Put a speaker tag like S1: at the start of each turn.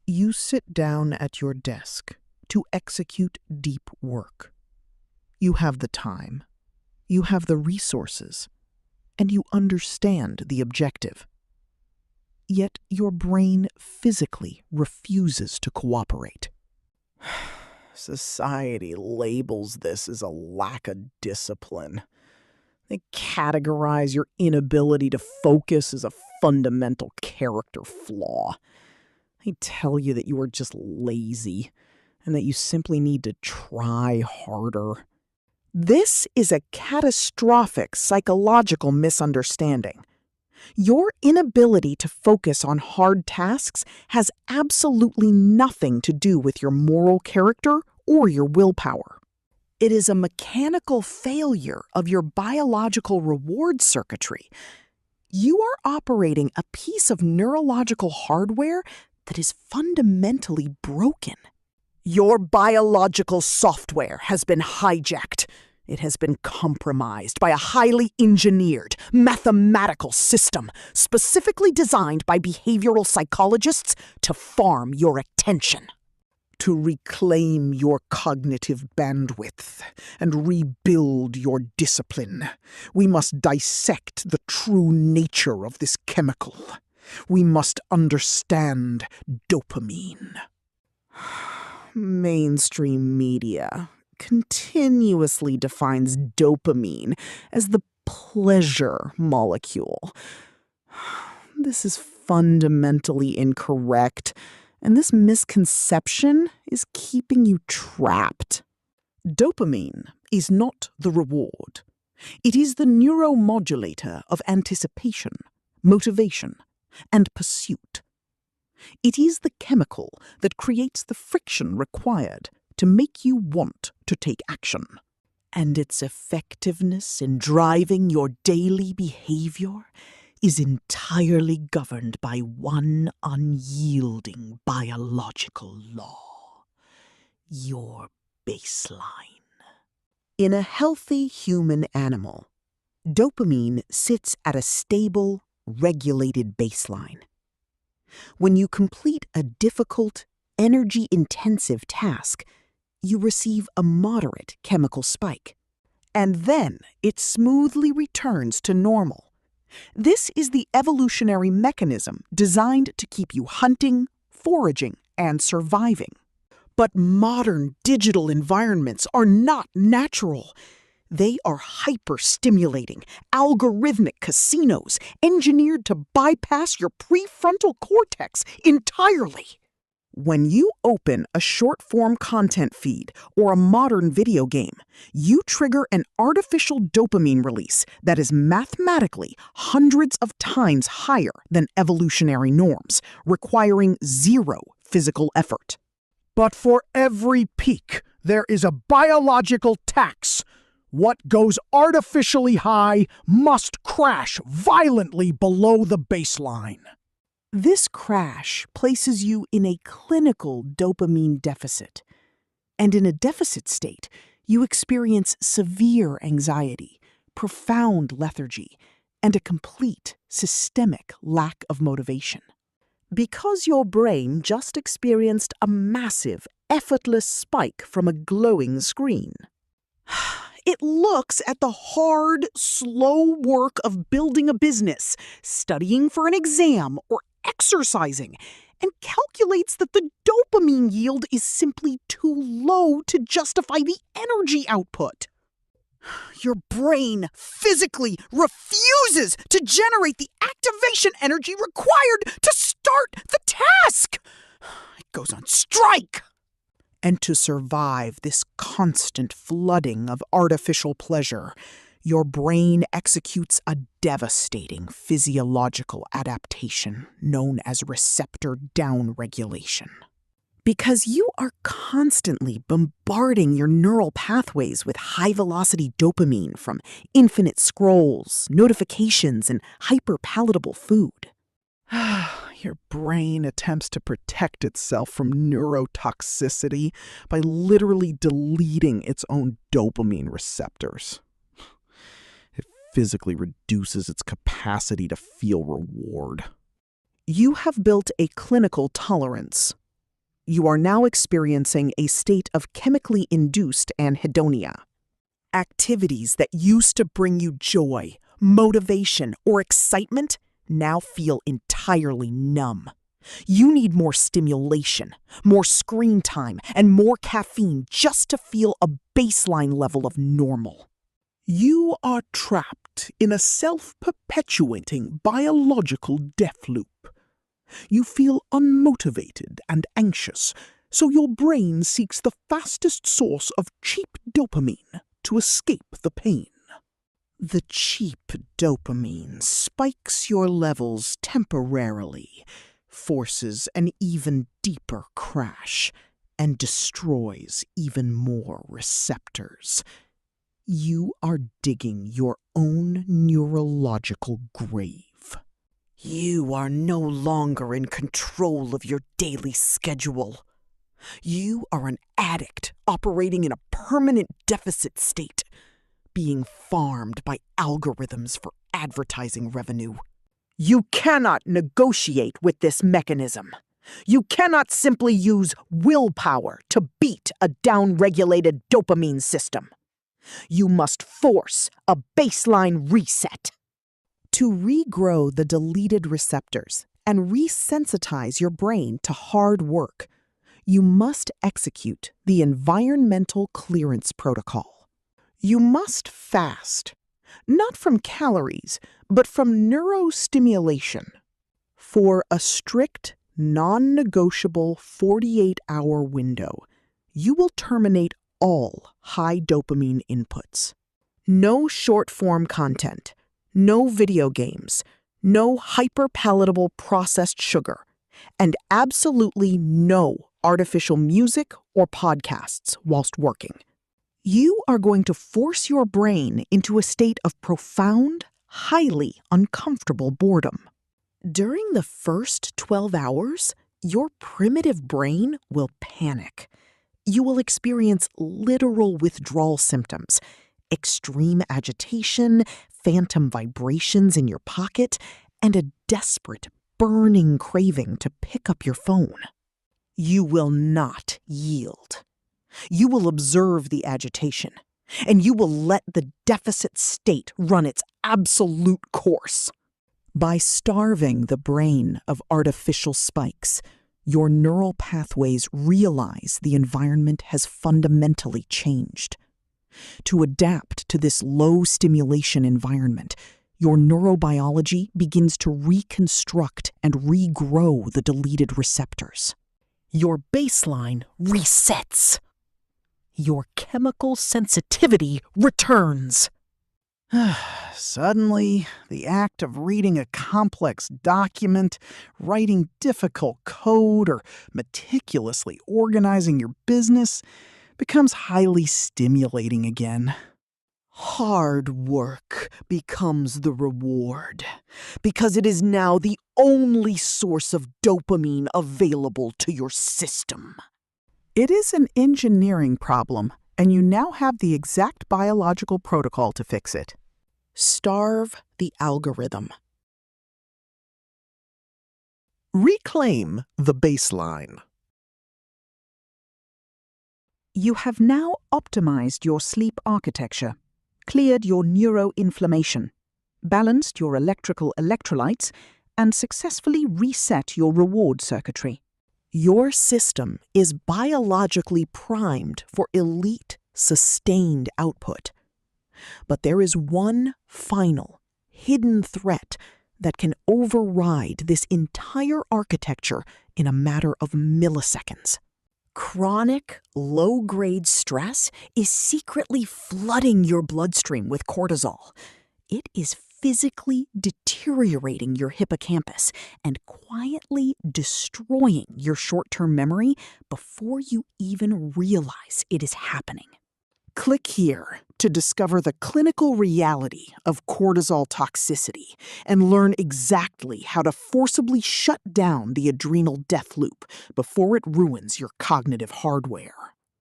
S1: You sit down at your desk to execute deep work. You have the time, you have the resources, and you understand the objective. Yet your brain physically refuses to cooperate. Society labels this as a lack of discipline. They categorize your inability to focus as a fundamental character flaw. They tell you that you are just lazy and that you simply need to try harder. This is a catastrophic psychological misunderstanding. Your inability to focus on hard tasks has absolutely nothing to do with your moral character or your willpower. It is a mechanical failure of your biological reward circuitry. You are operating a piece of neurological hardware that is fundamentally broken. Your biological software has been hijacked. It has been compromised by a highly engineered, mathematical system specifically designed by behavioral psychologists to farm your attention. To reclaim your cognitive bandwidth and rebuild your discipline, we must dissect the true nature of this chemical. We must understand dopamine. Mainstream media continuously defines dopamine as the pleasure molecule. This is fundamentally incorrect, and this misconception is keeping you trapped. Dopamine is not the reward. It is the neuromodulator of anticipation, motivation, and pursuit. It is the chemical that creates the friction required to make you want to take action. And its effectiveness in driving your daily behavior is entirely governed by one unyielding biological law: your baseline. In a healthy human animal, dopamine sits at a stable, regulated baseline. When you complete a difficult, energy-intensive task, you receive a moderate chemical spike, and then it smoothly returns to normal. This is the evolutionary mechanism designed to keep you hunting, foraging, and surviving. But modern digital environments are not natural. They are hyper-stimulating, algorithmic casinos engineered to bypass your prefrontal cortex entirely. When you open a short-form content feed or a modern video game, you trigger an artificial dopamine release that is mathematically hundreds of times higher than evolutionary norms, requiring zero physical effort.
S2: But for every peak, there is a biological tax. What goes artificially high must crash violently below the baseline.
S1: This crash places you in a clinical dopamine deficit. And in a deficit state, you experience severe anxiety, profound lethargy, and a complete systemic lack of motivation. Because your brain just experienced a massive, effortless spike from a glowing screen. It looks at the hard, slow work of building a business, studying for an exam, or exercising, and calculates that the dopamine yield is simply too low to justify the energy output. Your brain physically refuses to generate the activation energy required to start the task. It goes on strike. And to survive this constant flooding of artificial pleasure, your brain executes a devastating physiological adaptation known as receptor downregulation. Because you are constantly bombarding your neural pathways with high-velocity dopamine from infinite scrolls, notifications, and hyper-palatable food. Your brain attempts to protect itself from neurotoxicity by literally deleting its own dopamine receptors. It physically reduces its capacity to feel reward. You have built a clinical tolerance, You are now experiencing a state of chemically induced anhedonia. Activities that used to bring you joy, motivation, or excitement now feel entirely numb. You need more stimulation, more screen time, and more caffeine just to feel a baseline level of normal.
S2: You are trapped in a self-perpetuating biological death loop. You feel unmotivated and anxious, so your brain seeks the fastest source of cheap dopamine to escape the pain. The cheap dopamine spikes your levels temporarily, forces an even deeper crash, and destroys even more receptors. You are digging your own neurological grave. You are no longer in control of your daily schedule. You are an addict operating in a permanent deficit state, being farmed by algorithms for advertising revenue. You cannot negotiate with this mechanism. You cannot simply use willpower to beat a downregulated dopamine system. You must force a baseline reset. To regrow the deleted receptors and resensitize your brain to hard work, you must execute the environmental clearance protocol. You must fast, not from calories, but from neurostimulation. For a strict, non-negotiable 48-hour window, you will terminate all high dopamine inputs. No short-form content, no video games, no hyper-palatable processed sugar, and absolutely no artificial music or podcasts whilst working. You are going to force your brain into a state of profound, highly uncomfortable boredom. During the first 12 hours, your primitive brain will panic. You will experience literal withdrawal symptoms, extreme agitation, phantom vibrations in your pocket, and a desperate, burning craving to pick up your phone. You will not yield. You will observe the agitation, and you will let the deficit state run its absolute course. By starving the brain of artificial spikes, your neural pathways realize the environment has fundamentally changed. To adapt to this low-stimulation environment, your neurobiology begins to reconstruct and regrow the deleted receptors. Your baseline resets. Your chemical sensitivity returns.
S1: Suddenly, the act of reading a complex document, writing difficult code, or meticulously organizing your business becomes highly stimulating again. Hard work becomes the reward, because it is now the only source of dopamine available to your system. It is an engineering problem, and you now have the exact biological protocol to fix it. Starve the algorithm.
S2: Reclaim the baseline.
S1: You have now optimized your sleep architecture, cleared your neuroinflammation, balanced your electrical electrolytes, and successfully reset your reward circuitry. Your system is biologically primed for elite, sustained output. But there is one final, hidden threat that can override this entire architecture in a matter of milliseconds. Chronic, low-grade stress is secretly flooding your bloodstream with cortisol. It is physically deteriorating your hippocampus and quietly destroying your short-term memory before you even realize it is happening. Click here to discover the clinical reality of cortisol toxicity and learn exactly how to forcibly shut down the adrenal death loop before it ruins your cognitive hardware.